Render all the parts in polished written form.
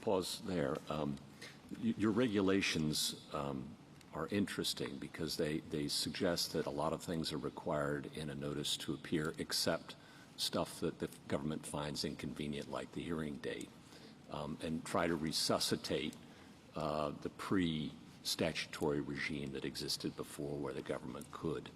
Pause there. Your regulations are interesting because they suggest that a lot of things are required in a notice to appear except stuff that the government finds inconvenient, like the hearing date, and try to resuscitate the pre-statutory regime that existed before, where the government could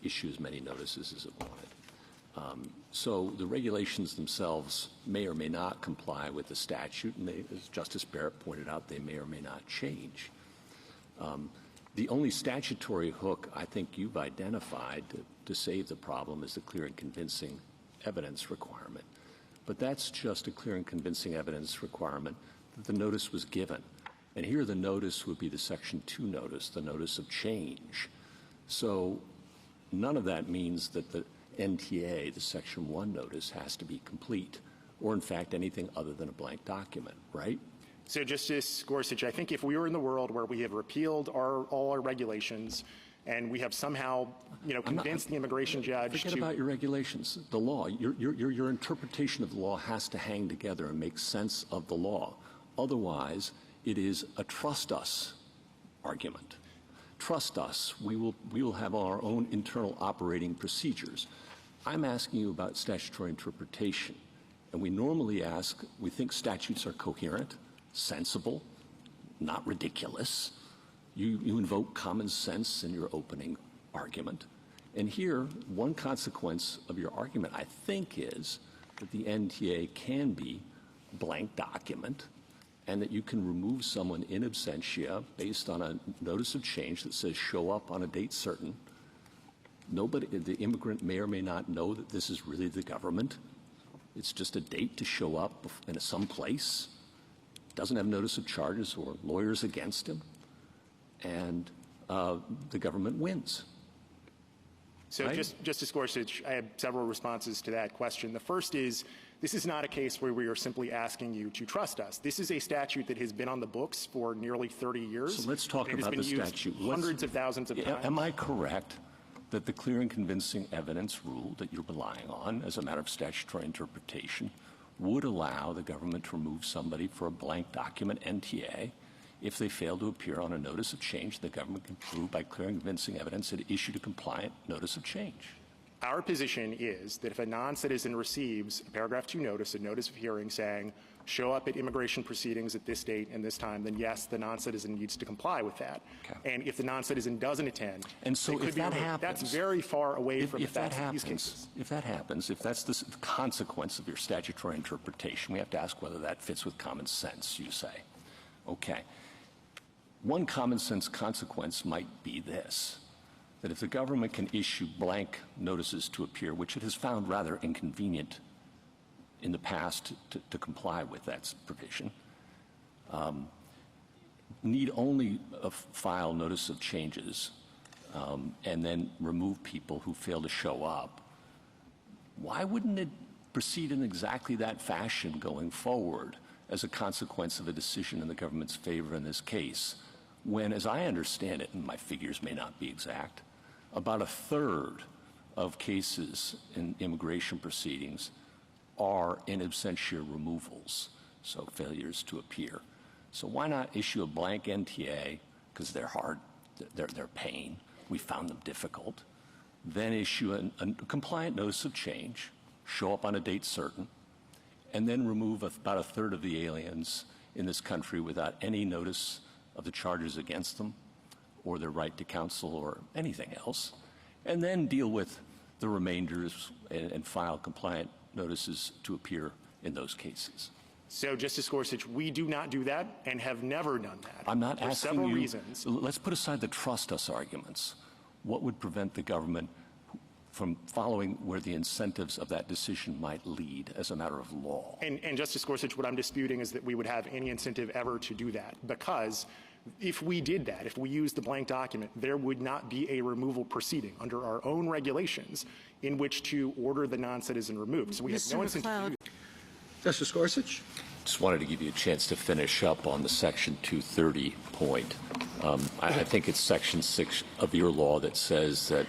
issue as many notices as it wanted. So the regulations themselves may or may not comply with the statute, and as Justice Barrett pointed out, they may or may not change. The only statutory hook I think you've identified to save the problem is the clear and convincing evidence requirement. But that's just a clear and convincing evidence requirement that the notice was given. And here the notice would be the Section 2 notice, the notice of change. So none of that means that the NTA, the Section 1 notice, has to be complete, or in fact anything other than a blank document, right? So Justice Gorsuch, I think if we were in the world where we have repealed all our regulations and we have somehow, convinced the immigration judge Forget about your regulations, the law. Your interpretation of the law has to hang together and make sense of the law. Otherwise, it is a trust us argument. Trust us. We will have our own internal operating procedures. I'm asking you about statutory interpretation. And we normally ask, we think statutes are coherent, sensible, not ridiculous. You invoke common sense in your opening argument. And here, one consequence of your argument, I think, is that the NTA can be a blank document, and that you can remove someone in absentia based on a notice of change that says show up on a date certain. The immigrant may or may not know that this is really the government. It's just a date to show up in some place. Doesn't have notice of charges or lawyers against him. And the government wins. So, right? Justice Gorsuch, I have several responses to that question. The first is, this is not a case where we are simply asking you to trust us. This is a statute that has been on the books for nearly 30 years. So let's talk about the statute. Hundreds of thousands of times. Am I correct that the clear and convincing evidence rule that you're relying on as a matter of statutory interpretation would allow the government to remove somebody for a blank document NTA if they fail to appear on a notice of change the government can prove by clear and convincing evidence that it issued a compliant notice of change? Our position is that if a non-citizen receives a paragraph 2 notice, a notice of hearing saying, show up at immigration proceedings at this date and this time, then yes, the non-citizen needs to comply with that. Okay. And if the non-citizen doesn't attend, and so if that happens, that's very far away from the facts of these cases. If that happens, if that's the consequence of your statutory interpretation, we have to ask whether that fits with common sense, you say. Okay. One common sense consequence might be this, that if the government can issue blank notices to appear, which it has found rather inconvenient in the past to comply with that provision, need only file notice of changes and then remove people who fail to show up, why wouldn't it proceed in exactly that fashion going forward as a consequence of a decision in the government's favor in this case, when, as I understand it, and my figures may not be exact, about a third of cases in immigration proceedings are in absentia removals, so failures to appear. So why not issue a blank NTA, because they're hard, they're pain, we found them difficult, then issue a compliant notice of change, show up on a date certain, and then remove about a third of the aliens in this country without any notice of the charges against them or their right to counsel or anything else, and then deal with the remainders and file compliant notices to appear in those cases. So, Justice Gorsuch, we do not do that and have never done that. I'm not asking you. For several reasons. Let's put aside the trust us arguments. What would prevent the government from following where the incentives of that decision might lead as a matter of law? And Justice Gorsuch, what I'm disputing is that we would have any incentive ever to do that, because if we did that, if we used the blank document, there would not be a removal proceeding under our own regulations in which to order the non-citizen removed. So we have no incentive to do that. Justice Gorsuch? Just wanted to give you a chance to finish up on the Section 230 point. I think it's Section 6 of your law that says that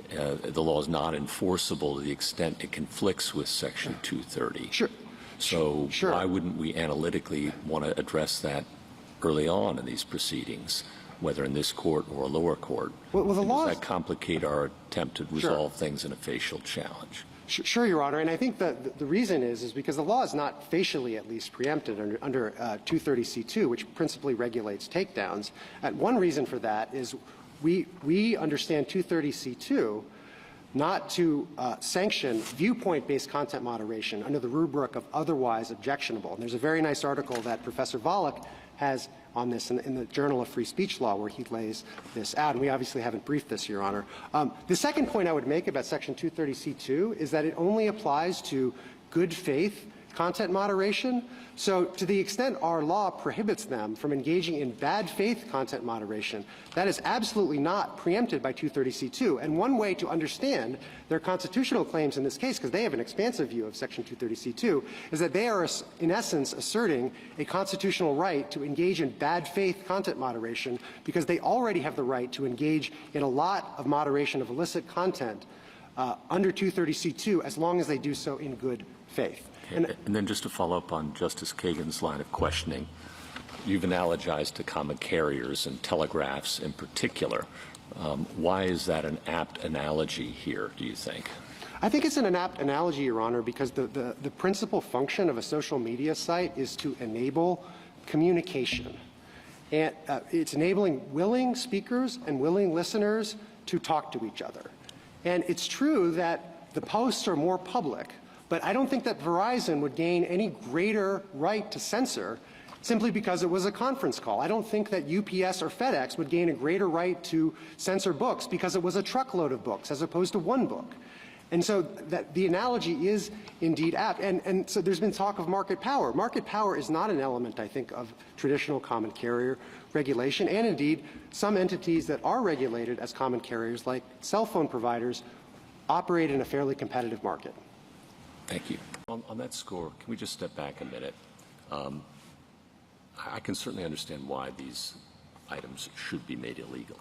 the law is not enforceable to the extent it conflicts with Section 230. Sure. So Sure. why wouldn't we analytically want to address that early on in these proceedings, whether in this court or a lower court? Well, the And law does that complicate our attempt to resolve things in a facial challenge? Sure, Your Honor, and I think that the reason is because the law is not facially, at least, preempted under 230C2, which principally regulates takedowns. And one reason for that is we understand 230C2 not to sanction viewpoint-based content moderation under the rubric of otherwise objectionable. And there's a very nice article that Professor Volokh has on this in the Journal of Free Speech Law where he lays this out. And we obviously haven't briefed this, Your Honor. The second point I would make about Section 230C2 is that it only applies to good faith content moderation. So to the extent our law prohibits them from engaging in bad faith content moderation, that is absolutely not preempted by 230C2. And one way to understand their constitutional claims in this case, because they have an expansive view of Section 230C2, is that they are, in essence, asserting a constitutional right to engage in bad faith content moderation because they already have the right to engage in a lot of moderation of illicit content under 230C2 as long as they do so in good faith. And then just to follow up on Justice Kagan's line of questioning, you've analogized to common carriers and telegraphs in particular. Why is that an apt analogy here, do you think? I think it's an apt analogy, Your Honor, because the principal function of a social media site is to enable communication. And it's enabling willing speakers and willing listeners to talk to each other. And it's true that the posts are more public, but I don't think that Verizon would gain any greater right to censor simply because it was a conference call. I don't think that UPS or FedEx would gain a greater right to censor books because it was a truckload of books as opposed to one book. And so that the analogy is indeed apt. And so there's been talk of market power. Market power is not an element, I think, of traditional common carrier regulation. And indeed, some entities that are regulated as common carriers, like cell phone providers, operate in a fairly competitive market. Thank you. On that score, can we just step back a minute? I can certainly understand why these items should be made illegal.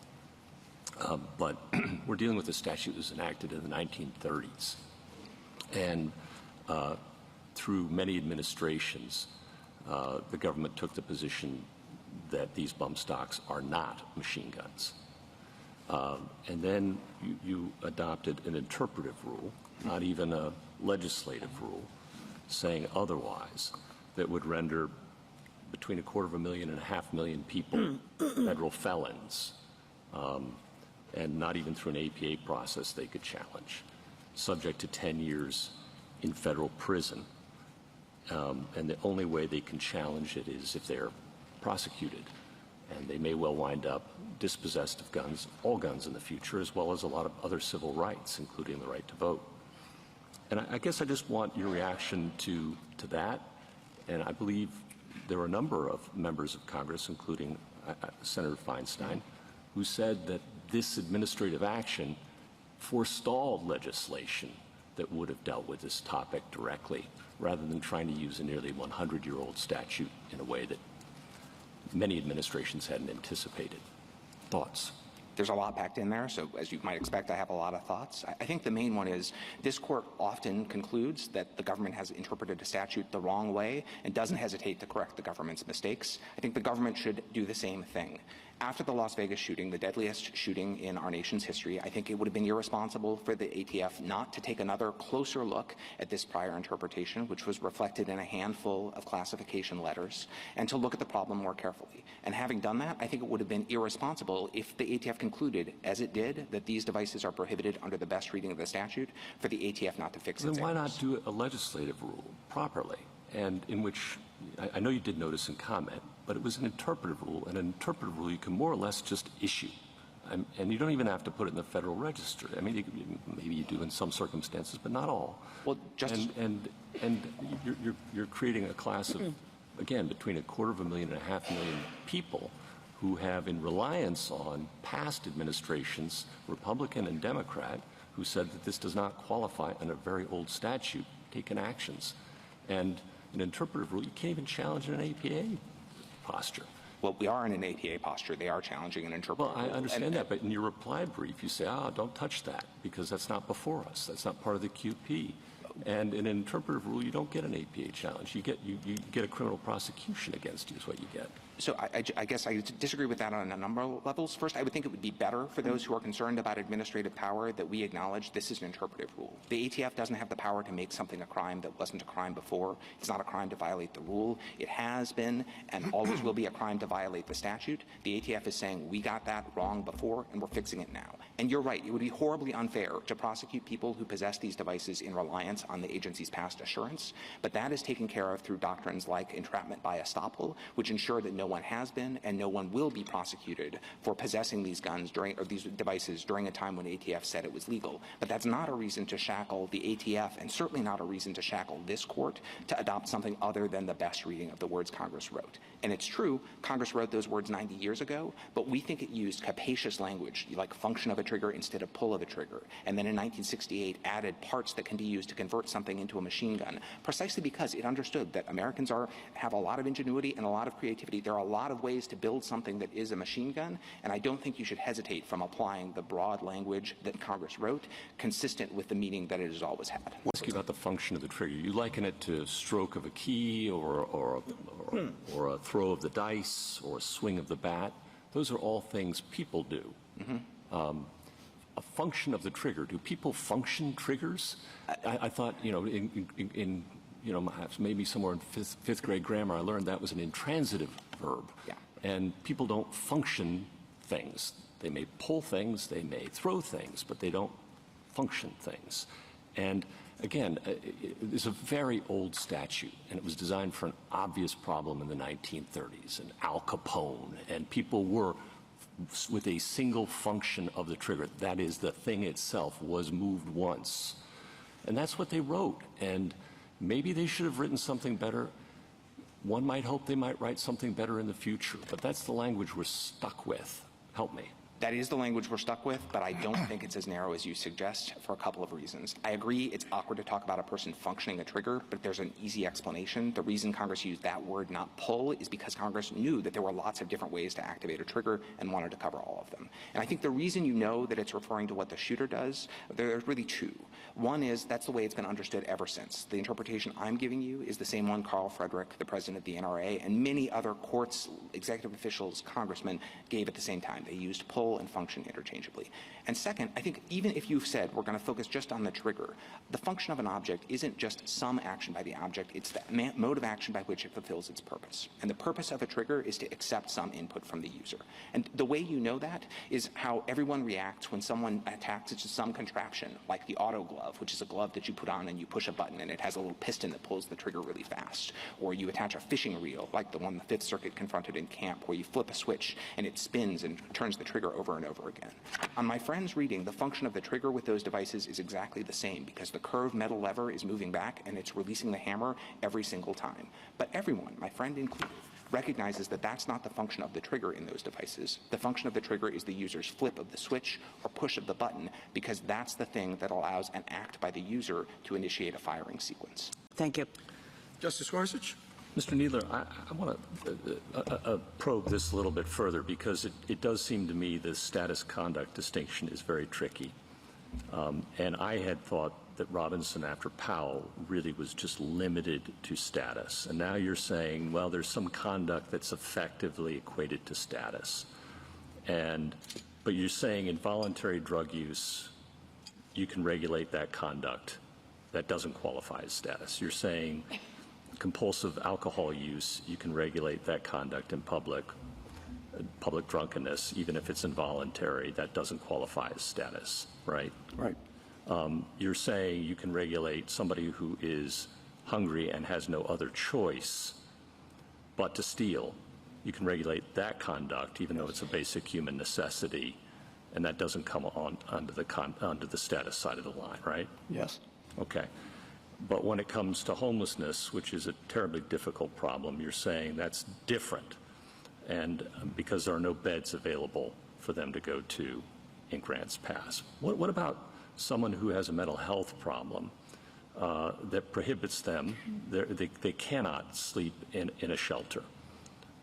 But we're dealing with a statute that was enacted in the 1930s. And through many administrations, the government took the position that these bump stocks are not machine guns. And then you adopted an interpretive rule, not even a legislative rule, saying otherwise, that would render between 250,000 and 500,000 people federal felons, and not even through an APA process they could challenge, subject to 10 years in federal prison. And the only way they can challenge it is if they're prosecuted. And they may well wind up dispossessed of guns, all guns in the future, as well as a lot of other civil rights, including the right to vote. And I guess I just want your reaction to that. And I believe there are a number of members of Congress, including Senator Feinstein, who said that this administrative action forestalled legislation that would have dealt with this topic directly, rather than trying to use a nearly 100-year-old statute in a way that many administrations hadn't anticipated. Thoughts? There's a lot packed in there, so as you might expect, I have a lot of thoughts. I think the main one is this court often concludes that the government has interpreted a statute the wrong way and doesn't hesitate to correct the government's mistakes. I think the government should do the same thing. After the Las Vegas shooting, the deadliest shooting in our nation's history, I think it would have been irresponsible for the ATF not to take another closer look at this prior interpretation, which was reflected in a handful of classification letters, and to look at the problem more carefully. And having done that, I think it would have been irresponsible if the ATF concluded, as it did, that these devices are prohibited under the best reading of the statute, for the ATF not to fix its errors. Then why not do a legislative rule properly, and in which, I know you did notice and comment, but it was an interpretive rule, and an interpretive rule you can more or less just issue. And you don't even have to put it in the Federal Register. I mean, maybe you do in some circumstances, but not all. Well, Justice... And you're creating a class of, again, between 250,000 and 500,000 people who have, in reliance on past administrations, Republican and Democrat, who said that this does not qualify under a very old statute, taken actions. And an interpretive rule, you can't even challenge in an APA posture. Well, we are in an APA posture. They are challenging an interpretive rule. Well, I understand that, but in your reply brief, you say, don't touch that, because that's not before us. That's not part of the QP. And in an interpretive rule, you don't get an APA challenge. You get a criminal prosecution against you is what you get. So I guess I disagree with that on a number of levels. First, I would think it would be better for those who are concerned about administrative power that we acknowledge this is an interpretive rule. The ATF doesn't have the power to make something a crime that wasn't a crime before. It's not a crime to violate the rule. It has been and always will be a crime to violate the statute. The ATF is saying we got that wrong before and we're fixing it now. And you're right, it would be horribly unfair to prosecute people who possess these devices in reliance on the agency's past assurance, but that is taken care of through doctrines like entrapment by estoppel, which ensure that no one has been and no one will be prosecuted for possessing these guns or these devices during a time when ATF said it was legal. But that's not a reason to shackle the ATF and certainly not a reason to shackle this court to adopt something other than the best reading of the words Congress wrote. And it's true, Congress wrote those words 90 years ago, but we think it used capacious language like function of a trigger instead of pull of a trigger. And then in 1968 added parts that can be used to convert something into a machine gun, precisely because it understood that Americans have a lot of ingenuity and a lot of creativity. There are a lot of ways to build something that is a machine gun, and I don't think you should hesitate from applying the broad language that Congress wrote, consistent with the meaning that it has always had. I'll ask you about the function of the trigger. You liken it to a stroke of a key or a throw of the dice or a swing of the bat. Those are all things people do. A function of the trigger. Do people function triggers? I thought, in maybe somewhere in fifth grade grammar, I learned that was an intransitive verb. Yeah. And people don't function things. They may pull things, they may throw things, but they don't function things. And again, it's a very old statute, and it was designed for an obvious problem in the 1930s, and Al Capone, and people were with a single function of the trigger. That is, the thing itself was moved once. And that's what they wrote. And maybe they should have written something better. One might hope they might write something better in the future, but that's the language we're stuck with. Help me. That is the language we're stuck with, but I don't think it's as narrow as you suggest for a couple of reasons. I agree it's awkward to talk about a person functioning a trigger, but there's an easy explanation. The reason Congress used that word, not pull, is because Congress knew that there were lots of different ways to activate a trigger and wanted to cover all of them. And I think the reason you know that it's referring to what the shooter does, there's really two. One is that's the way it's been understood ever since. The interpretation I'm giving you is the same one Carl Frederick, the president of the NRA, and many other courts, executive officials, congressmen gave at the same time. They used pull and function interchangeably. And second, I think even if you've said we're going to focus just on the trigger, the function of an object isn't just some action by the object, it's the mode of action by which it fulfills its purpose. And the purpose of a trigger is to accept some input from the user. And the way you know that is how everyone reacts when someone attaches some contraption, like the auto glove, which is a glove that you put on and you push a button and it has a little piston that pulls the trigger really fast. Or you attach a fishing reel, like the one the Fifth Circuit confronted in camp, where you flip a switch and it spins and turns the trigger over and over again. On my friend's reading, the function of the trigger with those devices is exactly the same, because the curved metal lever is moving back and it's releasing the hammer every single time. But everyone, my friend included, recognizes that that's not the function of the trigger in those devices. The function of the trigger is the user's flip of the switch or push of the button, because that's the thing that allows an act by the user to initiate a firing sequence. Thank you. Justice Gorsuch? Mr. Needler, I want to probe this a little bit further, because it does seem to me the status conduct distinction is very tricky. And I had thought that Robinson after Powell really was just limited to status. And now you're saying, well, there's some conduct that's effectively equated to status. But you're saying involuntary drug use, you can regulate that conduct. That doesn't qualify as status. You're saying compulsive alcohol use, you can regulate that conduct in public drunkenness, even if it's involuntary. That doesn't qualify as status, right? Right. You're saying you can regulate somebody who is hungry and has no other choice but to steal. You can regulate that conduct, even though it's a basic human necessity, and that doesn't come on under the status side of the line, right? Yes. Okay. But when it comes to homelessness, which is a terribly difficult problem, you're saying that's different, and because there are no beds available for them to go to in Grants Pass. What about someone who has a mental health problem that prohibits them, they cannot sleep in a shelter?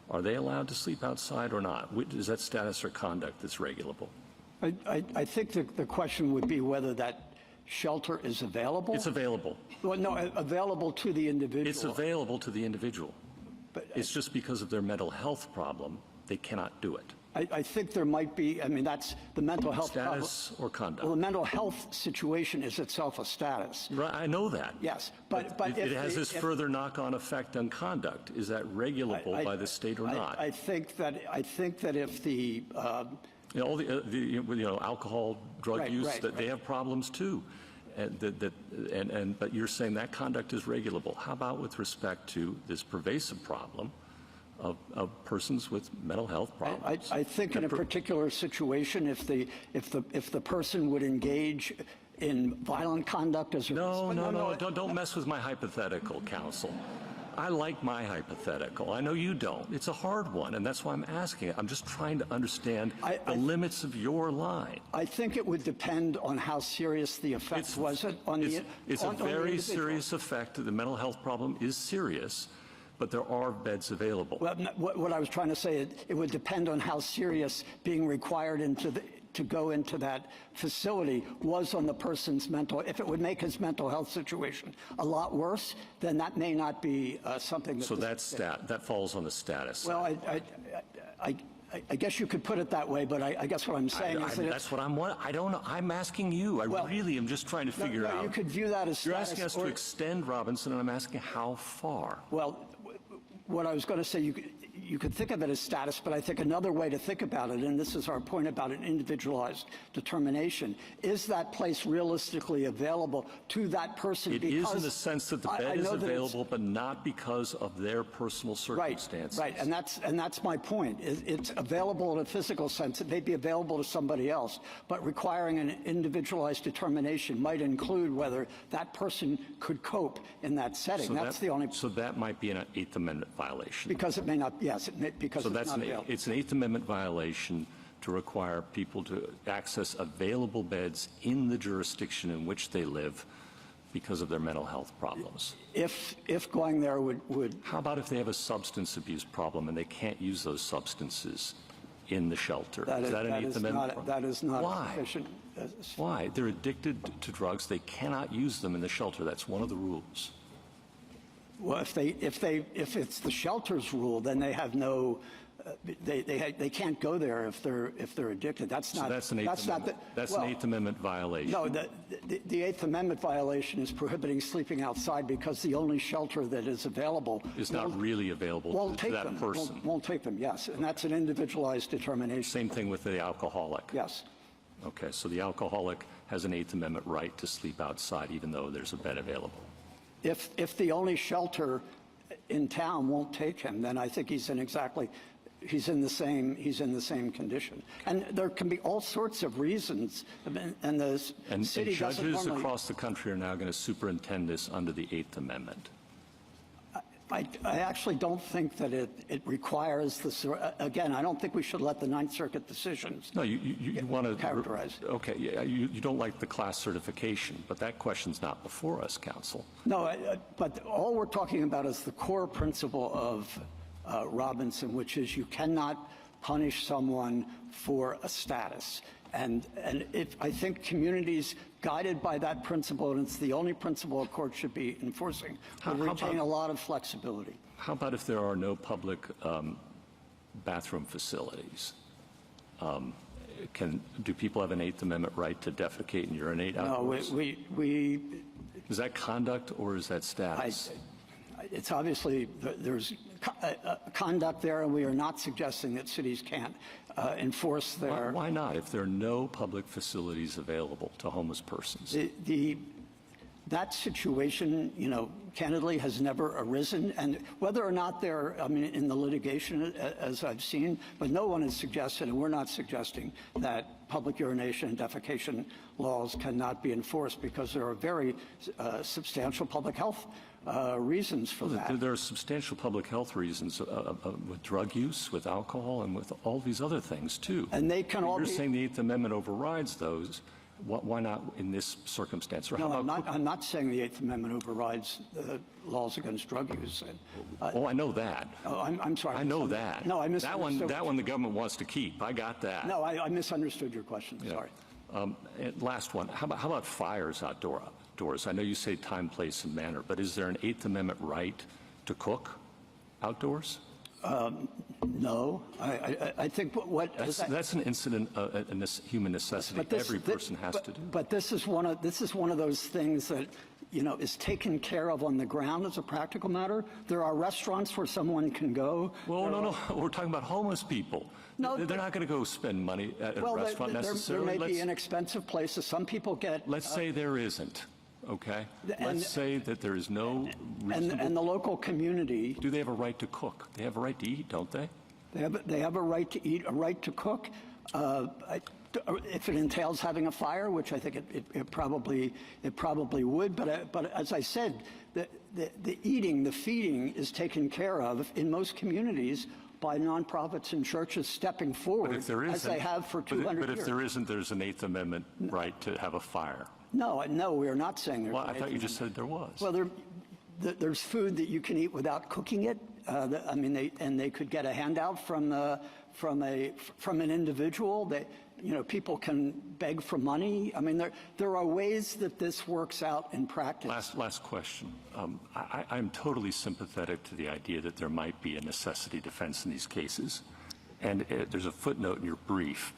Are they allowed to sleep outside or not? Is that status or conduct that's regulable? I think the question would be whether that shelter is available? It's available. Well, no, available to the individual. It's available to the individual. But, it's just because of their mental health problem, they cannot do it. I think there might be, I mean, that's the mental health Status or conduct? Well, the mental health situation is itself a status. Right, I know that. Yes, but it has this further knock-on effect on conduct. Is that regulable by the state or not? I think that if the all the alcohol, drug use, they have problems too. But you're saying that conduct is regulable. How about with respect to this pervasive problem of persons with mental health problems? I think in a particular situation, if the person would engage in violent conduct as a No, don't mess with my hypothetical, counsel. I like my hypothetical. I know you don't. It's a hard one, and that's why I'm asking it. I'm just trying to understand the limits of your line. I think it would depend on how serious the effect was on the It's a very serious effect. The mental health problem is serious, but there are beds available. Well, what I was trying to say, it would depend on how serious being required to go into that facility was on the person's mental. If it would make his mental health situation a lot worse, then that may not be something that. So that falls on the status. Well, I guess you could put it that way, but I guess what I'm saying is that that's what I don't know. I'm asking you. I really am just trying to figure out. You could view that as You're asking us to extend Robinson, and I'm asking how far. Well, what I was going to say, you could think of it as status, but I think another way to think about it, and this is our point about an individualized determination, is that place realistically available to that person? It is in the sense that the bed is available, but not because of their personal circumstances. Right, and that's my point. It's available in a physical sense. It may be available to somebody else, but requiring an individualized determination might include whether that person could cope in that setting. So that might be an Eighth Amendment violation. Because it may not. Yes, because it's not available. It's an Eighth Amendment violation to require people to access available beds in the jurisdiction in which they live because of their mental health problems. If going there would. How about if they have a substance abuse problem and they can't use those substances in the shelter? Is that an Eighth Amendment problem? That is not Why? sufficient. Why? They're addicted to drugs. They cannot use them in the shelter. That's one of the rules. Well, if it's the shelter's rule, then they have no. They can't go there if they're addicted. That's not. So that's an Eighth Amendment violation. No, the Eighth Amendment violation is prohibiting sleeping outside because the only shelter that is available is not really available to that person. Won't take them. Yes, and that's an individualized determination. Same thing with the alcoholic. Yes. Okay, so the alcoholic has an Eighth Amendment right to sleep outside, even though there's a bed available. If the only shelter in town won't take him, then I think he's in the same condition. And there can be all sorts of reasons, and the city doesn't judges normally. Across the country are now going to superintend this under the Eighth Amendment. I actually don't think that it requires this. Again, I don't think we should let the Ninth Circuit decisions. No, you want to characterize. Okay, yeah, you don't like the class certification, but that question's not before us, counsel. No, but all we're talking about is the core principle of Robinson, which is you cannot punish someone for a status. And I think communities guided by that principle, and it's the only principle a court should be enforcing, would retain a lot of flexibility. How about if there are no public bathroom facilities? Do people have an Eighth Amendment right to defecate and urinate outdoors? No, we is that conduct or is that status? It's obviously there's conduct there, and we are not suggesting that cities can't enforce their. Why not? If there are no public facilities available to homeless persons, that situation, candidly, has never arisen, and whether or not they're, in the litigation, as I've seen, but no one has suggested, and we're not suggesting that public urination and defecation laws cannot be enforced because there are very substantial public health reasons for that. There are substantial public health reasons with drug use, with alcohol, and with all these other things, too. And they can all be. You're saying the Eighth Amendment overrides those. Why not in this circumstance? Or no, I'm not saying the Eighth Amendment overrides laws against drug use. I know that. Oh, I'm sorry. I know that. No, I misunderstood. That one the government wants to keep. I got that. No, I misunderstood your question. Yeah. Sorry. And last one. How about fires outdoors? I know you say time, place, and manner, but is there an Eighth Amendment right to cook outdoors? No, I think that's an incident, a human necessity every person has to do. But this is one of those things that is taken care of on the ground as a practical matter. There are restaurants where someone can go. Well, no, we're talking about homeless people. No, they're not going to go spend money at a restaurant necessarily. There may be inexpensive places. Some people get. Let's say there isn't. Okay. Let's say that there is no reasonable. And the local community. Do they have a right to cook? They have a right to eat, don't they? They have a right to eat, a right to cook. If it entails having a fire, which I think it probably would, but as I said, the eating, the feeding is taken care of in most communities by nonprofits and churches stepping forward, as they have for 200 years. But if there isn't, there's an Eighth Amendment right to have a fire. No, we are not saying there's. Well, I thought you just said there was. Well, there's food that you can eat without cooking it. They could get a handout from an individual. People can beg for money. I mean, there are ways that this works out in practice. Last question. I'm totally sympathetic to the idea that there might be a necessity defense in these cases, and there's a footnote in your brief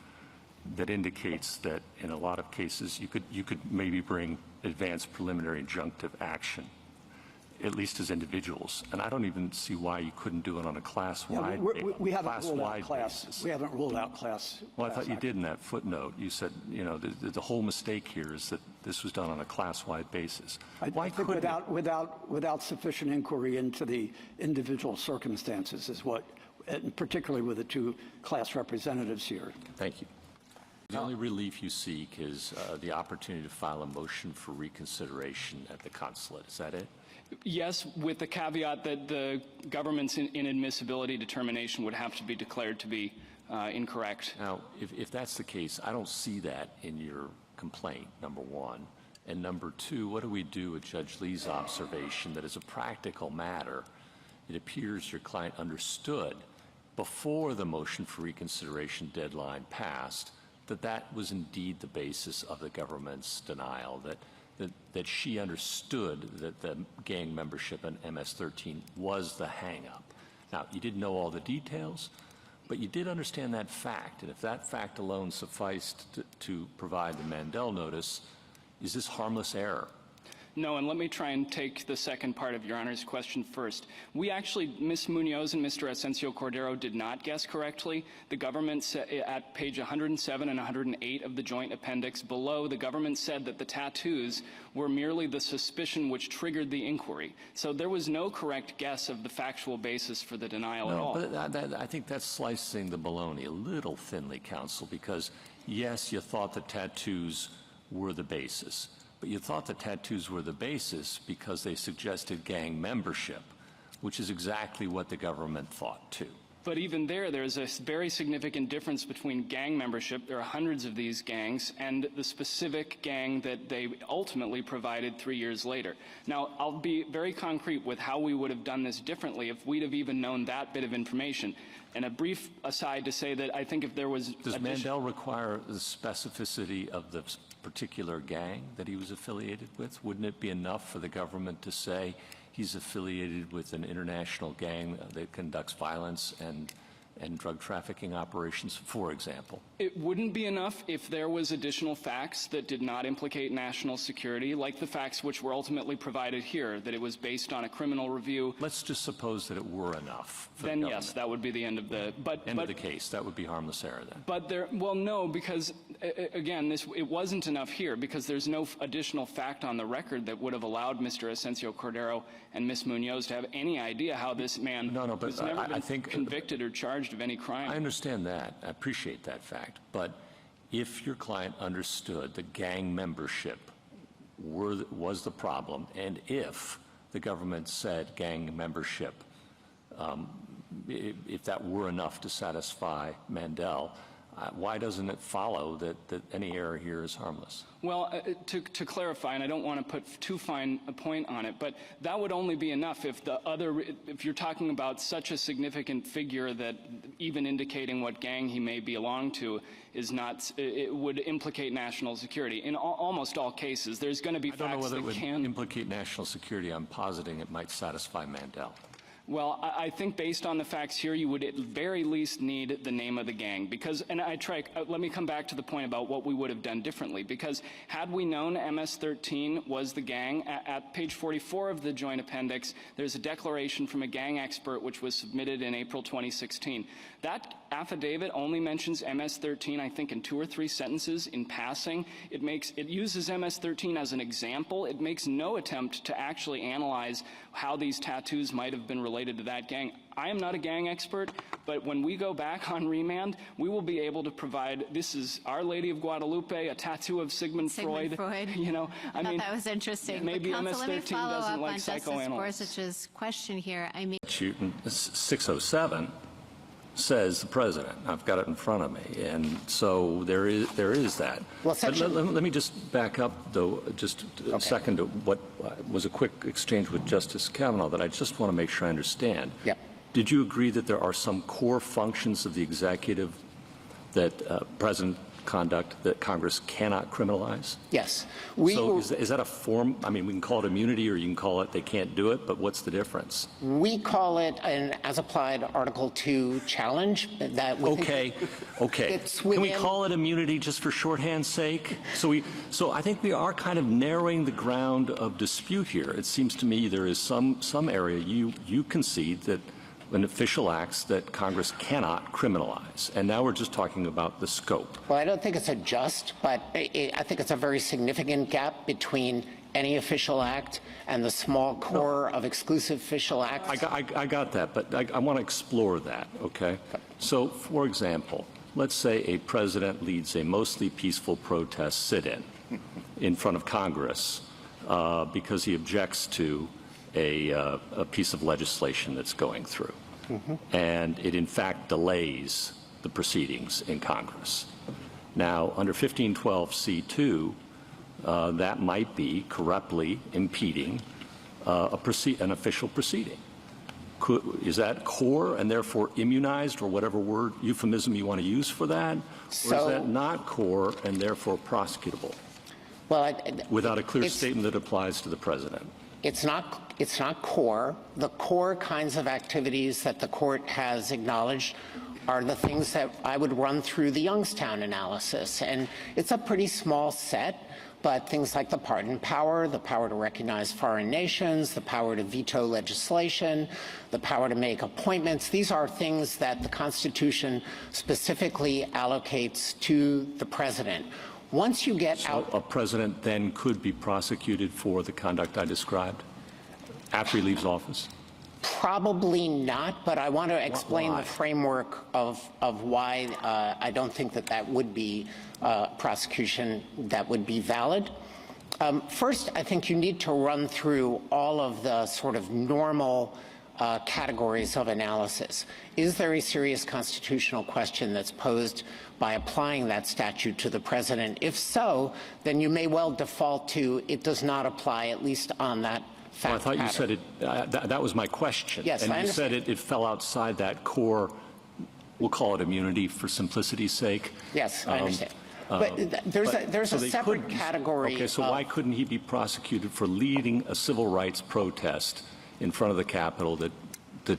that indicates that in a lot of cases you could maybe bring advanced preliminary injunctive action, at least as individuals. And I don't even see why you couldn't do it on a class-wide basis. We haven't ruled out class. Well, I thought you did in that footnote. You said, the whole mistake here is that this was done on a class-wide basis. Why couldn't without sufficient inquiry into the individual circumstances is what, particularly with the two class representatives here. Thank you. The only relief you seek is the opportunity to file a motion for reconsideration at the consulate. Is that it? Yes, with the caveat that the government's inadmissibility determination would have to be declared to be incorrect. Now, if that's the case, I don't see that in your complaint, number one. And number two, what do we do with Judge Lee's observation that as a practical matter, it appears your client understood before the motion for reconsideration deadline passed that was indeed the basis of the government's denial, that she understood that the gang membership in MS-13 was the hang-up. Now, you didn't know all the details, but you did understand that fact, and if that fact alone sufficed to provide the Mandel notice, is this harmless error? No, and let me try and take the second part of Your Honor's question first. We actually, Ms. Munoz and Mr. Asensio Cordero did not guess correctly. The government, at page 107 and 108 of the joint appendix below, the government said that the tattoos were merely the suspicion which triggered the inquiry. So there was no correct guess of the factual basis for the denial at all. But I think that's slicing the bologna a little thinly, counsel, because yes, you thought the tattoos were the basis. But you thought the tattoos were the basis because they suggested gang membership, which is exactly what the government thought, too. But even there's a very significant difference between gang membership, there are hundreds of these gangs, and the specific gang that they ultimately provided 3 years later. Now, I'll be very concrete with how we would have done this differently if we'd have even known that bit of information. And a brief aside to say that I think if there was... Does Mandel require the specificity of the particular gang that he was affiliated with? Wouldn't it be enough for the government to say he's affiliated with an international gang that conducts violence and drug trafficking operations, for example? It wouldn't be enough if there was additional facts that did not implicate national security, like the facts which were ultimately provided here, that it was based on a criminal review. Let's just suppose that it were enough for then the yes, that would be the end of the... End of the case. That would be harmless error then. But well, no, because, again, it wasn't enough here because there's no additional fact on the record that would have allowed Mr. Asensio Cordero and Ms. Munoz to have any idea how this man was never been convicted or charged of any crime. I understand that. I appreciate that fact. But if your client understood that gang membership was the problem, and if the government said gang membership, if that were enough to satisfy Mandel, why doesn't it follow that any error here is harmless? Well, to clarify, and I don't want to put too fine a point on it, but that would only be enough if if you're talking about such a significant figure that even indicating what gang he may belong to is not, it would implicate national security. In almost all cases, there's going to be facts that can... I don't know whether it would implicate national security. I'm positing it might satisfy Mandel. Well, I think based on the facts here, you would at very least need the name of the gang. Because, and let me come back to the point about what we would have done differently. Because had we known MS-13 was the gang, at page 44 of the joint appendix, there's a declaration from a gang expert which was submitted in April 2016. That affidavit only mentions MS-13, I think, in 2 or 3 sentences in passing. It uses MS-13 as an example. It makes no attempt to actually analyze how these tattoos might have been related to that gang. I am not a gang expert, but when we go back on remand, we will be able to provide, this is Our Lady of Guadalupe, a tattoo of Sigmund Freud. You know, I mean, that was interesting. Maybe Counsel, MS-13 doesn't like psychoanalysts. Justice Gorsuch's question here. I mean, 607 says the president. I've got it in front of me, and so there is that. Well, let me just back up, though, just a second to what was a quick exchange with Justice Kavanaugh that I just want to make sure I understand. Yep. Did you agree that there are some core functions of the executive that President conduct that Congress cannot criminalize? Yes. So is that a form? I mean, we can call it immunity or you can call it they can't do it, but what's the difference? We call it an as-applied Article 2 challenge. Okay. Can we call it immunity just for shorthand's sake? So I think we are kind of narrowing the ground of dispute here. It seems to me there is some area you concede that an official acts that Congress cannot criminalize. And now we're just talking about the scope. Well, I don't think it's a just, but I think it's a very significant gap between any official act and the small core of exclusive official acts. I got that, but I want to explore that, okay? So, for example, let's say a president leads a mostly peaceful protest sit-in in front of Congress because he objects to a piece of legislation that's going through. And it, in fact, delays the proceedings in Congress. Now, under 1512c2, that might be corruptly impeding an official proceeding. Is that core and therefore immunized, or whatever word euphemism you want to use for that? Or is that not core and therefore prosecutable? Well, without a clear statement that applies to the president. It's not core. The core kinds of activities that the court has acknowledged are the things that I would run through the Youngstown analysis. And it's a pretty small set, but things like the pardon power, the power to recognize foreign nations, the power to veto legislation, the power to make appointments, these are things that the Constitution specifically allocates to the president. Once you get out... So a president then could be prosecuted for the conduct I described after he leaves office? Probably not, but I want to explain the framework of why I don't think that would be prosecution that would be valid. First, I think you need to run through all of the sort of normal categories of analysis. Is there a serious constitutional question that's posed by applying that statute to the president? If so, then you may well default to it does not apply, at least on that fact I thought pattern. you said it, that was my question. Yes, and I you said understand. it fell outside that core, we'll call it immunity for simplicity's sake. Yes, I understand. But there's a separate category. Okay, so why couldn't he be prosecuted for leading a civil rights protest in front of the Capitol that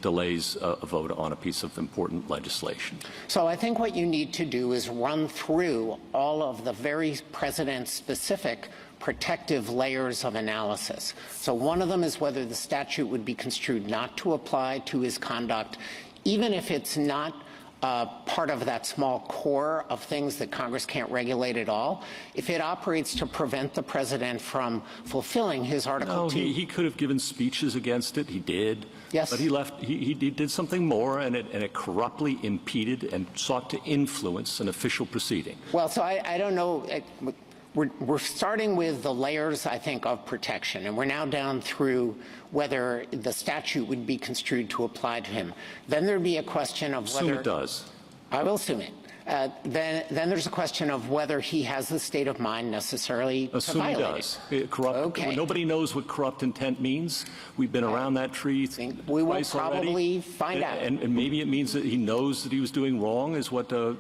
delays a vote on a piece of important legislation? So I think what you need to do is run through all of the very president-specific protective layers of analysis. So one of them is whether the statute would be construed not to apply to his conduct, even if it's not part of that small core of things that Congress can't regulate at all. If it operates to prevent the president from fulfilling his Article 2. No, he could have given speeches against it. He did. Yes. But he did something more, and it corruptly impeded and sought to influence an official proceeding. Well, so I don't know. We're starting with the layers, I think, of protection, and we're now down through whether the statute would be construed to apply to him. Then there'd be a question of whether... Assume it does. I will assume it. Then there's a question of whether he has the state of mind necessarily to Assume he violate does. it. Corrupt. Okay. Nobody knows what corrupt intent means. We've been around that tree We will twice probably already. find out. And maybe it means that he knows that he was doing wrong, is what the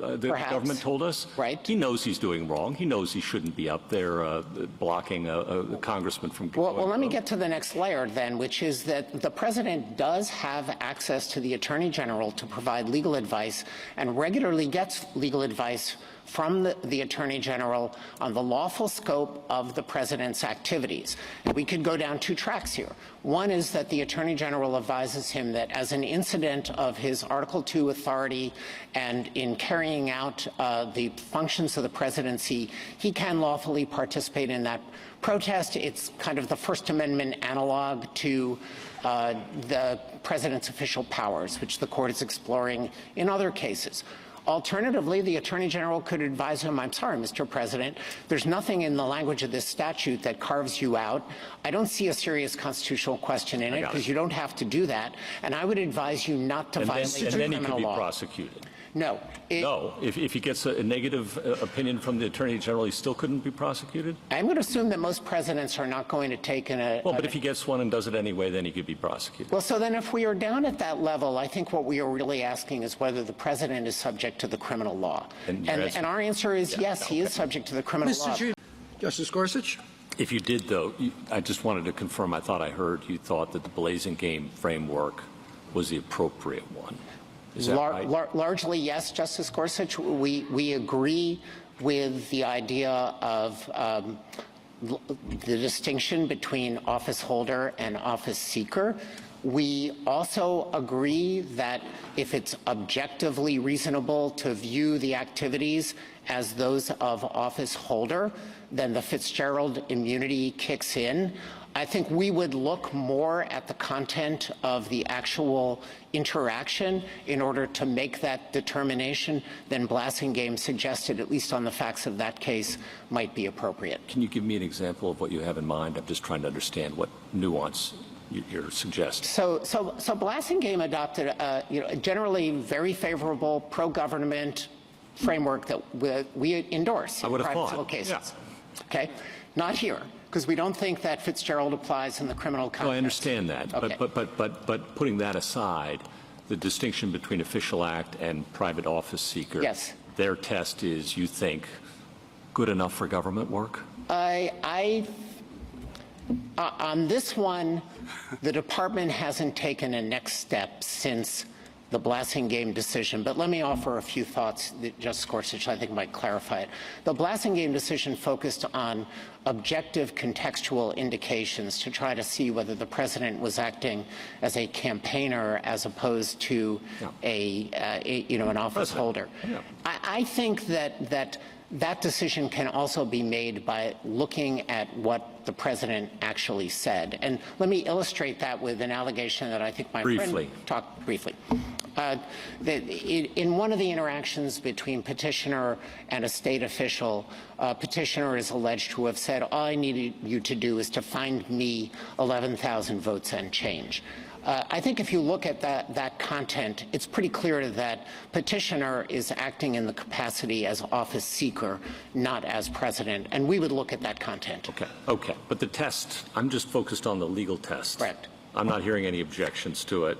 government told us. Right. He knows he's doing wrong. He knows he shouldn't be up there blocking a congressman from going. Well, let me get to the next layer then, which is that the president does have access to the attorney general to provide legal advice and regularly gets legal advice from the Attorney General on the lawful scope of the president's activities. And we could go down two tracks here. One is that the Attorney General advises him that as an incident of his Article II authority and in carrying out the functions of the presidency, he can lawfully participate in that protest. It's kind of the First Amendment analog to the president's official powers, which the court is exploring in other cases. Alternatively, the Attorney General could advise him, I'm sorry, Mr. President, there's nothing in the language of this statute that carves you out. I don't see a serious constitutional question in it because you don't have to do that, and I would advise you not to violate the criminal law. And then he could be prosecuted. No. No. If he gets a negative opinion from the Attorney General, he still couldn't be prosecuted? I'm going to assume that most presidents are not going to take Well, but if he gets one and does it anyway, then he could be prosecuted. Well, so then if we are down at that level, I think what we are really asking is whether the president is subject to the criminal law. And our answer is yes, he is subject to the criminal law. Justice Gorsuch? If you did, though, I just wanted to confirm, I thought I heard you thought that the blazing game framework was the appropriate one. Is that right? Largely, yes, Justice Gorsuch. We agree with the idea of the distinction between office holder and office seeker. We also agree that if it's objectively reasonable to view the activities as those of office holder, then the Fitzgerald immunity kicks in. I think we would look more at the content of the actual interaction in order to make that determination than Blassingame suggested, at least on the facts of that case, might be appropriate. Can you give me an example of what you have in mind? I'm just trying to understand what nuance you're suggesting. So Blassingame adopted a generally very favorable pro-government framework that we endorse in private civil cases. Yeah. Okay, not here, because we don't think that Fitzgerald applies in the criminal context. No, I understand that, okay. but putting that aside, the distinction between official act and private office seeker. Yes. Their test is, you think, good enough for government work? On this one, the department hasn't taken a next step since the Blassingame decision, but let me offer a few thoughts that Justice Gorsuch I think might clarify it. The Blassingame decision focused on objective contextual indications to try to see whether the president was acting as a campaigner as opposed to an office holder. Yeah. I think that decision can also be made by looking at what the president actually said. And let me illustrate that with an allegation that I think my friend talked briefly. In one of the interactions between petitioner and a state official, petitioner is alleged to have said, all I needed you to do is to find me 11,000 votes and change. I think if you look at that content, it's pretty clear that petitioner is acting in the capacity as office seeker, not as president, and we would look at that content. Okay. But the test, I'm just focused on the legal test. Correct. I'm not hearing any objections to it.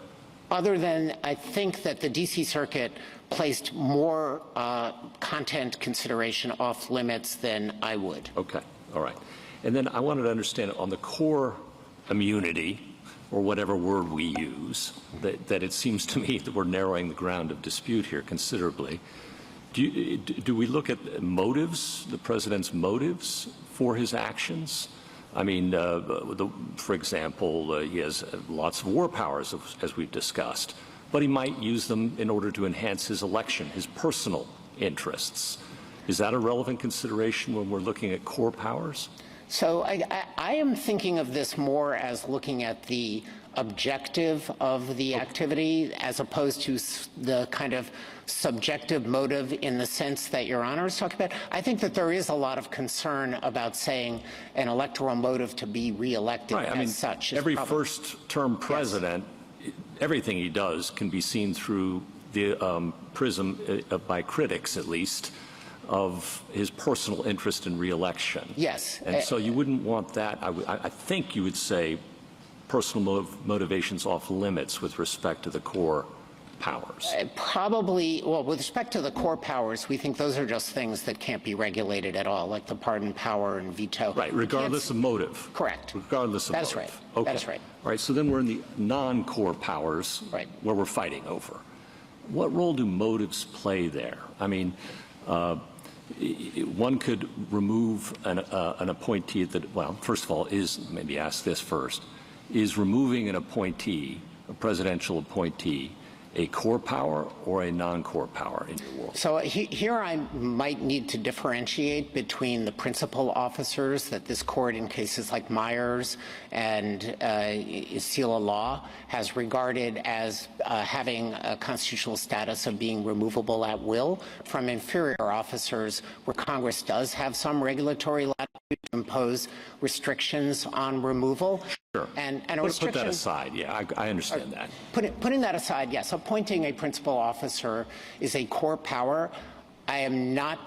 Other than I think that the D.C. Circuit placed more content consideration off limits than I would. Okay. All right. And then I wanted to understand on the core immunity, or whatever word we use, that it seems to me that we're narrowing the ground of dispute here considerably. Do we look at motives, the president's motives for his actions? I mean, for example, he has lots of war powers, as we've discussed, but he might use them in order to enhance his election, his personal interests. Is that a relevant consideration when we're looking at core powers? So I am thinking of this more as looking at the objective of the activity as opposed to the kind of subjective motive in the sense that Your Honor is talking about. I think that there is a lot of concern about saying an electoral motive to be reelected such. Every first-term president, everything he does can be seen through the prism, by critics at least, of his personal interest in re-election. Yes. And so you wouldn't want that. I think you would say personal motivations off limits with respect to the core powers. Probably, well, with respect to the core powers, we think those are just things that can't be regulated at all, like the pardon power and veto. Right, regardless of motive. Correct. Regardless of That's motive. right. Okay. That's right. All right, so then we're in the non-core powers where we're fighting over. What role do motives play there? I mean, one could remove an appointee that, well, first of all, maybe ask this first, is removing an appointee, a presidential appointee, a core power or a non-core power in your world? So here I might need to differentiate between the principal officers that this court, in cases like Myers and Seal of Law, has regarded as having a constitutional status of being removable at will, from inferior officers where Congress does have some regulatory latitude to impose restrictions on removal. Sure. And put that aside. Yeah, I understand that. Putting that aside, yes, appointing a principal officer is a core power. I am not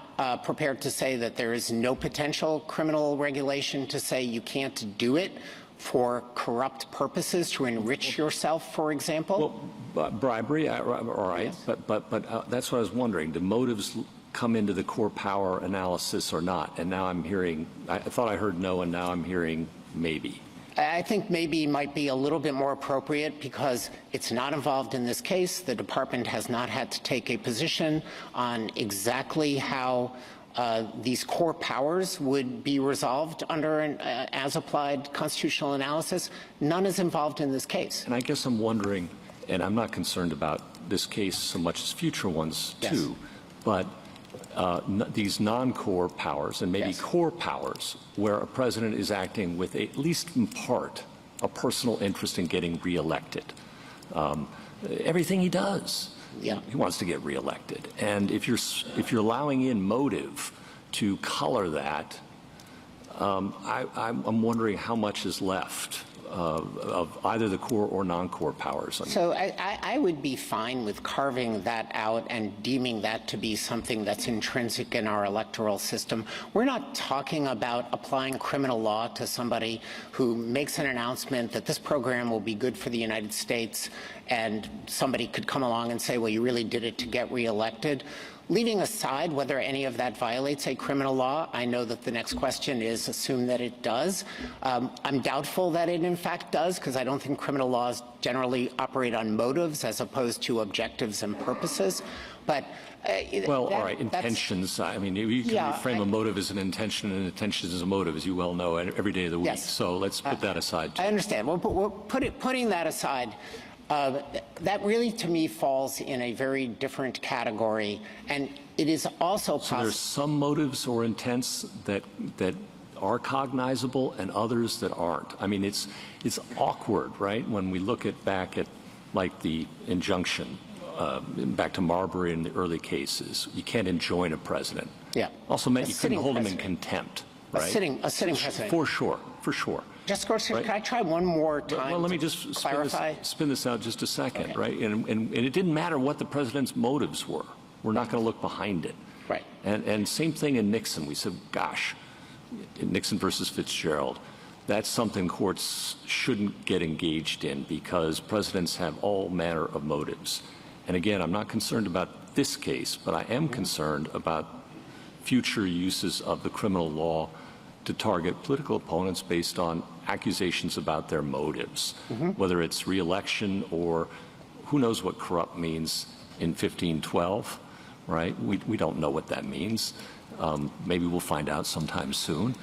prepared to say that there is no potential criminal regulation to say you can't do it for corrupt purposes, to enrich yourself, for example. Well, bribery, all right, Yes. but that's what I was wondering. Do motives come into the core power analysis or not? And now I'm hearing, I thought I heard no, and now I'm hearing maybe. I think maybe might be a little bit more appropriate because it's not involved in this case. The department has not had to take a position on exactly how these core powers would be resolved under an as-applied constitutional analysis. None is involved in this case. And I guess I'm wondering, and I'm not concerned about this case so much as future ones too, but these non-core powers and maybe core powers where a president is acting with, at least in part, a personal interest in getting reelected. Everything he does, he wants to get reelected. And if you're allowing in motive to color that, I'm wondering how much is left of either the core or non-core powers. So I would be fine with carving that out and deeming that to be something that's intrinsic in our electoral system. We're not talking about applying criminal law to somebody who makes an announcement that this program will be good for the United States, and somebody could come along and say, well, you really did it to get reelected. Leaving aside whether any of that violates a criminal law, I know that the next question is assume that it does. I'm doubtful that it in fact does, because I don't think criminal laws generally operate on motives as opposed to objectives and purposes. But well, all right, intentions. I mean, you can frame a motive as an intention, and intention as a motive, as you well know, every day of the week. Yes. So let's put that aside, too. I understand. Well, putting that aside, that really, to me, falls in a very different category, and it is also possible. So there's some motives or intents that are cognizable, and others that aren't. I mean, it's awkward, right? When we look back at like the injunction, back to Marbury in the early cases, you can't enjoin a president. Yeah. Also meant you couldn't hold him in contempt, right? A sitting president. For sure. Justice Gorsuch, right? Can I try one more time? Well, let me just spin this out just a second, okay. Right? And it didn't matter what the president's motives were. We're not going to look behind it. Right. And same thing in Nixon. We said, gosh, Nixon versus Fitzgerald, that's something courts shouldn't get engaged in because presidents have all manner of motives. And again, I'm not concerned about this case, but I am concerned about future uses of the criminal law to target political opponents based on accusations about their motives, whether it's re-election or who knows what corrupt means in 1512, right? We don't know what that means. Maybe we'll find out sometime soon.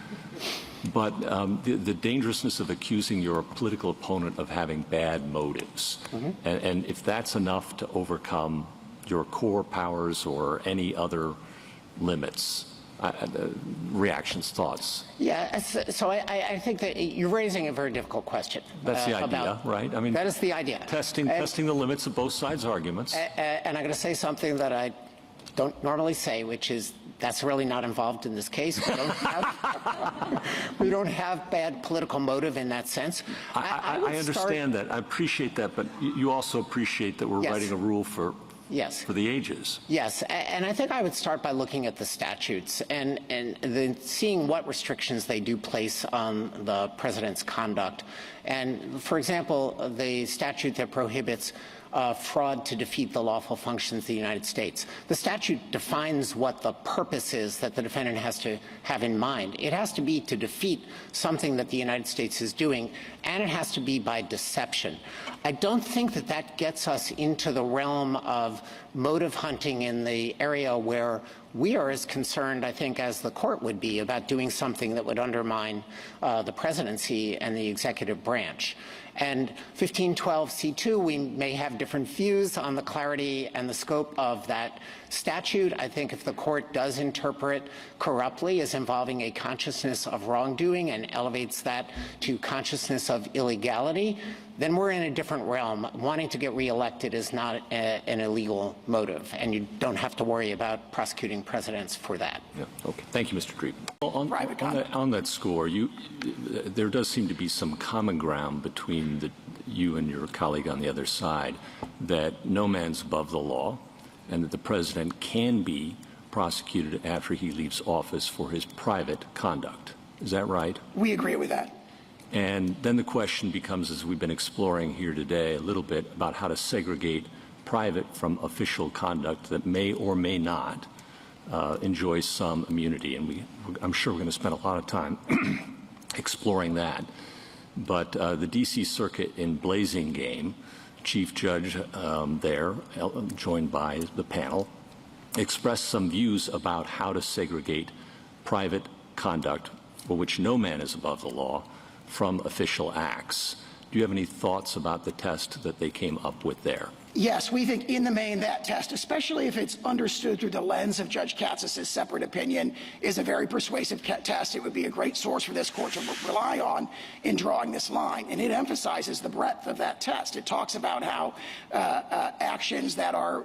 But the dangerousness of accusing your political opponent of having bad motives, and if that's enough to overcome your core powers or any other limits, reactions, thoughts? Yeah, so I think that you're raising a very difficult question. That's the idea, right? I mean, that is the idea. Testing the limits of both sides' arguments. And I'm going to say something that I don't normally say, which is that's really not involved in this case. We don't have bad political motive in that sense. I understand that. I appreciate that, but you also appreciate that we're writing a rule for Yes. for the ages. Yes, and I think I would start by looking at the statutes and then seeing what restrictions they do place on the president's conduct. And, for example, the statute that prohibits fraud to defeat the lawful functions of the United States. The statute defines what the purpose is that the defendant has to have in mind. It has to be to defeat something that the United States is doing, and it has to be by deception. I don't think that that gets us into the realm of motive hunting in the area where we are as concerned, I think, as the court would be about doing something that would undermine the presidency and the executive branch. And 1512c2, we may have different views on the clarity and the scope of that statute. I think if the court does interpret corruptly as involving a consciousness of wrongdoing and elevates that to consciousness of illegality, then we're in a different realm. Wanting to get reelected is not an illegal motive, and you don't have to worry about prosecuting presidents for that. Yeah. Okay. Thank you, Mr. Dreeben. Well, on that score, there does seem to be some common ground between you and your colleague on the other side that no man's above the law and that the president can be prosecuted after he leaves office for his private conduct. Is that right? We agree with that. And then the question becomes, as we've been exploring here today, a little bit about how to segregate private from official conduct that may or may not enjoy some immunity. And I'm sure we're going to spend a lot of time exploring that. But the D.C. Circuit in Blazing Game, Chief Judge there, joined by the panel, expressed some views about how to segregate private conduct for which no man is above the law from official acts. Do you have any thoughts about the test that they came up with there? Yes, we think in the main that test, especially if it's understood through the lens of Judge Katsas' separate opinion, is a very persuasive test. It would be a great source for this court to rely on in drawing this line. And it emphasizes the breadth of that test. It talks about how actions that are,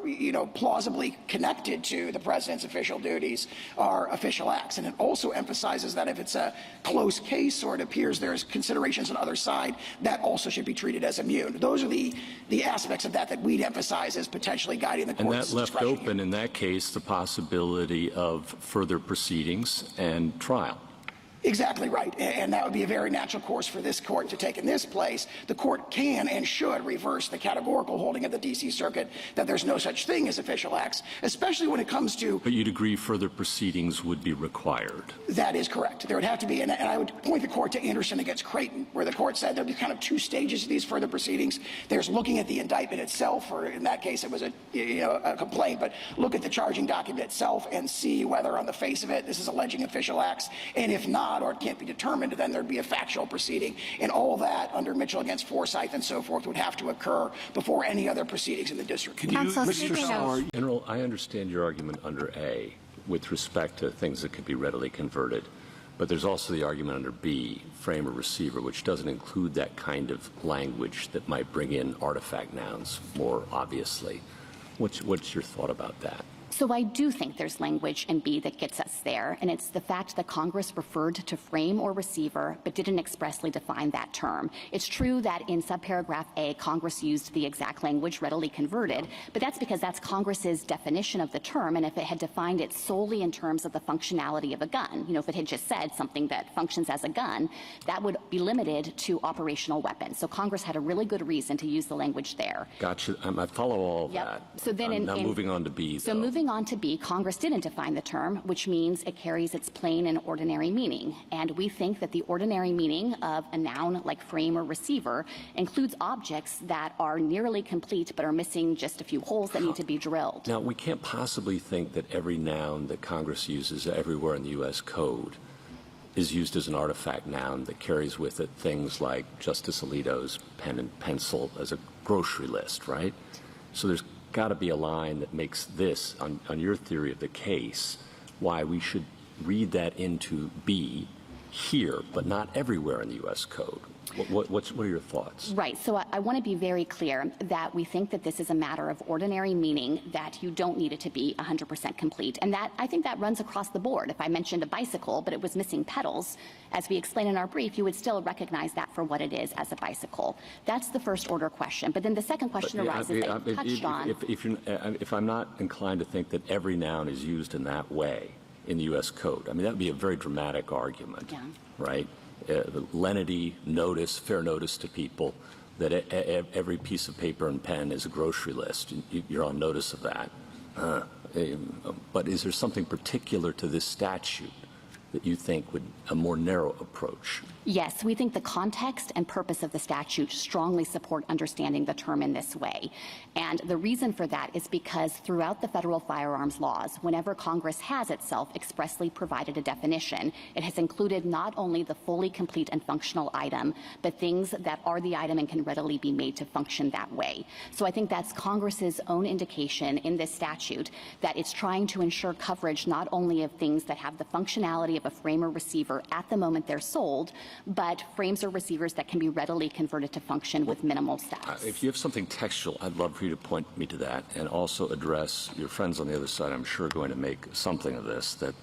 plausibly connected to the president's official duties are official acts. And it also emphasizes that if it's a close case or it appears there's considerations on the other side, that also should be treated as immune. Those are the aspects of that we'd emphasize as potentially guiding the court's discretion. And that left open, in that case, the possibility of further proceedings and trial. Exactly right. And that would be a very natural course for this court to take in this place. The court can and should reverse the categorical holding of the D.C. Circuit that there's no such thing as official acts, especially when it comes to... But you'd agree further proceedings would be required? That is correct. There would have to be, and I would point the court to Anderson against Creighton, where the court said there'd be kind of two stages to these further proceedings. There's looking at the indictment itself, or in that case it was a complaint, but look at the charging document itself and see whether on the face of it this is alleging official acts, and if not, or it can't be determined, then there'd be a factual proceeding. And all that under Mitchell against Forsyth and so forth would have to occur before any other proceedings in the district. General, I understand your argument under A with respect to things that could be readily converted, but there's also the argument under B, frame or receiver, which doesn't include that kind of language that might bring in artifact nouns more obviously. What's your thought about that? So I do think there's language in B that gets us there, and it's the fact that Congress referred to frame or receiver but didn't expressly define that term. It's true that in subparagraph A, Congress used the exact language readily converted, but that's because that's Congress's definition of the term, and if it had defined it solely in terms of the functionality of a gun, if it had just said something that functions as a gun, that would be limited to operational weapons. So Congress had a really good reason to use the language there. Gotcha. I follow all of Yep. that. So then now moving on to B, So moving on to B, Congress didn't define the term, which means it carries its plain and ordinary meaning. And we think that the ordinary meaning of a noun like frame or receiver includes objects that are nearly complete but are missing just a few holes that need to be drilled. Now, we can't possibly think that every noun that Congress uses everywhere in the U.S. Code is used as an artifact noun that carries with it things like Justice Alito's pen and pencil as a grocery list, right? So there's got to be a line that makes this, on your theory of the case, why we should read that into B here, but not everywhere in the U.S. Code. What are your thoughts? Right. So I want to be very clear that we think that this is a matter of ordinary meaning, that you don't need it to be 100% complete. And that I think that runs across the board. If I mentioned a bicycle, but it was missing pedals, as we explain in our brief, you would still recognize that for what it is as a bicycle. That's the first order question. But then the second question arises that you touched on. If I'm not inclined to think that every noun is used in that way in the U.S. Code, I mean, that would be a very dramatic argument, right? Lenity, notice, fair notice to people that every piece of paper and pen is a grocery list. You're on notice of that. But is there something particular to this statute that you think would a more narrow approach? Yes, we think the context and purpose of the statute strongly support understanding the term in this way. And the reason for that is because throughout the federal firearms laws, whenever Congress has itself expressly provided a definition, it has included not only the fully complete and functional item, but things that are the item and can readily be made to function that way. So I think that's Congress's own indication in this statute that it's trying to ensure coverage not only of things that have the functionality of a frame or receiver at the moment they're sold, but frames or receivers that can be readily converted to function with minimal steps. If you have something textual, I'd love for you to point me to that, and also address your friends on the other side. I'm sure going to make something of this, that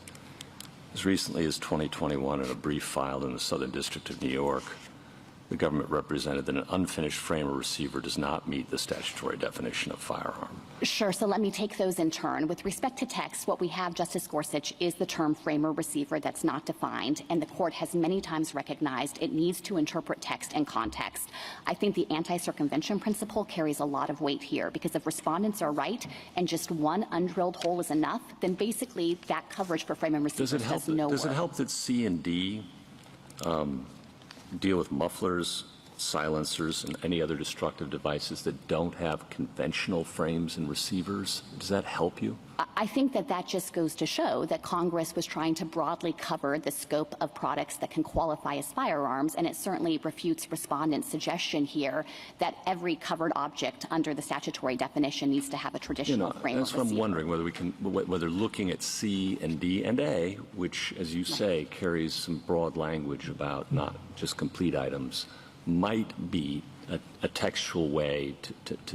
as recently as 2021, in a brief filed in the Southern District of New York, the government represented that an unfinished frame or receiver does not meet the statutory definition of firearm. Sure, so let me take those in turn. With respect to text, what we have, Justice Gorsuch, is the term frame or receiver that's not defined, and the court has many times recognized it needs to interpret text and context. I think the anti-circumvention principle carries a lot of weight here, because if respondents are right and just one undrilled hole is enough, then basically that coverage for frame and receiver has no work. Does it help that C and D deal with mufflers, silencers, and any other destructive devices that don't have conventional frames and receivers? Does that help you? I think that that just goes to show that Congress was trying to broadly cover the scope of products that can qualify as firearms, and it certainly refutes respondents' suggestion here that every covered object under the statutory definition needs to have a traditional frame or receiver. That's what I'm wondering, whether looking at C and D and A, which, as you say, carries some broad language about not just complete items, might be a textual way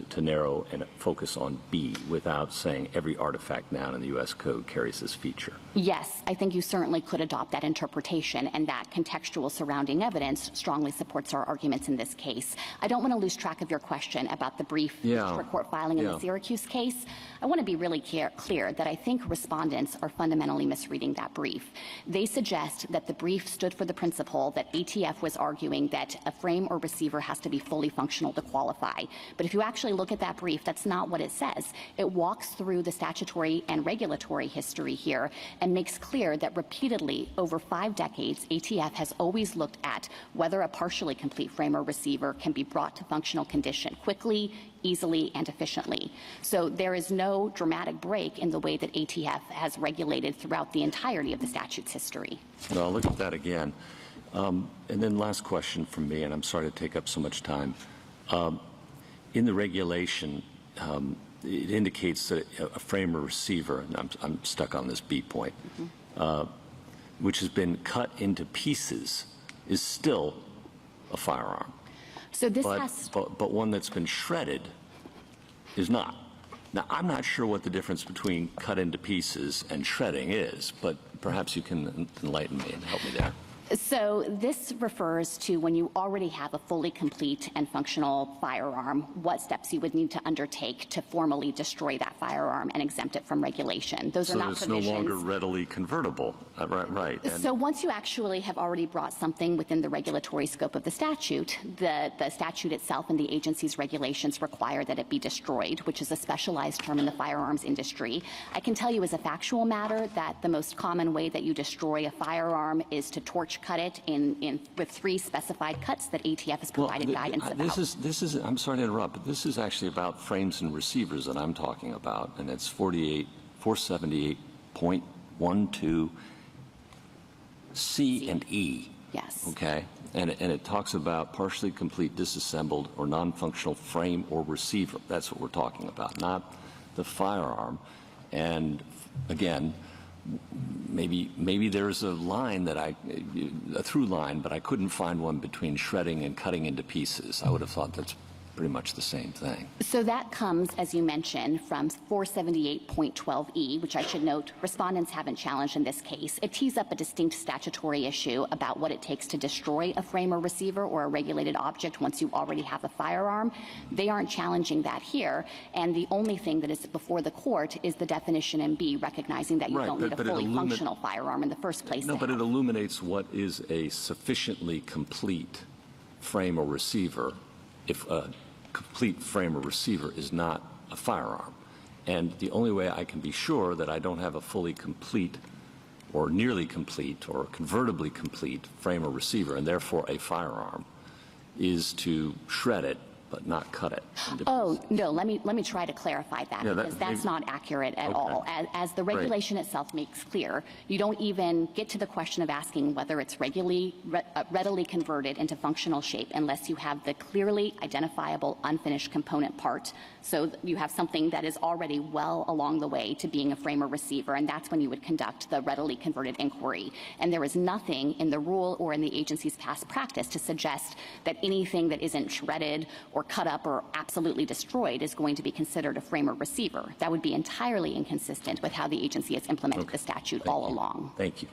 to narrow and focus on B without saying every artifact noun in the U.S. Code carries this feature. Yes, I think you certainly could adopt that interpretation, and that contextual surrounding evidence strongly supports our arguments in this case. I don't want to lose track of your question about the brief district court filing in the Syracuse case. I want to be really clear that I think respondents are fundamentally misreading that brief. They suggest that the brief stood for the principle that ATF was arguing that a frame or receiver has to be fully functional to qualify. But if you actually look at that brief, that's not what it says. It walks through the statutory and regulatory history here and makes clear that repeatedly over 5 decades, ATF has always looked at whether a partially complete frame or receiver can be brought to functional condition quickly, easily, and efficiently. So there is no dramatic break in the way that ATF has regulated throughout the entirety of the statute's history. Well, I'll look at that again. And then last question from me, and I'm sorry to take up so much time. In the regulation, it indicates that a frame or receiver, and I'm stuck on this B point, which has been cut into pieces, is still a firearm. So this but one that's been shredded is not. Now, I'm not sure what the difference between cut into pieces and shredding is, but perhaps you can enlighten me and help me there. So this refers to when you already have a fully complete and functional firearm, what steps you would need to undertake to formally destroy that firearm and exempt it from regulation. Those are not provisions. So it's no longer readily convertible. Right. So once you actually have already brought something within the regulatory scope of the statute, the statute itself and the agency's regulations require that it be destroyed, which is a specialized term in the firearms industry. I can tell you as a factual matter that the most common way that you destroy a firearm is to torch cut it with 3 specified cuts that ATF has provided guidance about. This is I'm sorry to interrupt, but this is actually about frames and receivers that I'm talking about, and it's 478.12 C and E. Yes. Okay, and it talks about partially complete, disassembled, or non-functional frame or receiver. That's what we're talking about, not the firearm. And again, maybe there's a line that a through line, but I couldn't find one between shredding and cutting into pieces. I would have thought that's pretty much the same thing. So that comes, as you mentioned, from 478.12e, which I should note respondents haven't challenged in this case. It tees up a distinct statutory issue about what it takes to destroy a frame or receiver or a regulated object once you already have a firearm. They aren't challenging that here, and the only thing that is before the court is the definition in B, recognizing that you don't need a fully functional firearm in the first place. No, but it illuminates what is a sufficiently complete frame or receiver if a complete frame or receiver is not a firearm. And the only way I can be sure that I don't have a fully complete or nearly complete or convertibly complete frame or receiver, and therefore a firearm, is to shred it but not cut it. Oh, no, let me try to clarify that, because that's not accurate at all. As the regulation itself makes clear, you don't even get to the question of asking whether it's readily converted into functional shape unless you have the clearly identifiable unfinished component part. So you have something that is already well along the way to being a frame or receiver, and that's when you would conduct the readily converted inquiry. And there is nothing in the rule or in the agency's past practice to suggest that anything that isn't shredded or cut up or absolutely destroyed is going to be considered a frame or receiver. That would be entirely inconsistent with how the agency has implemented the statute all along. Thank you.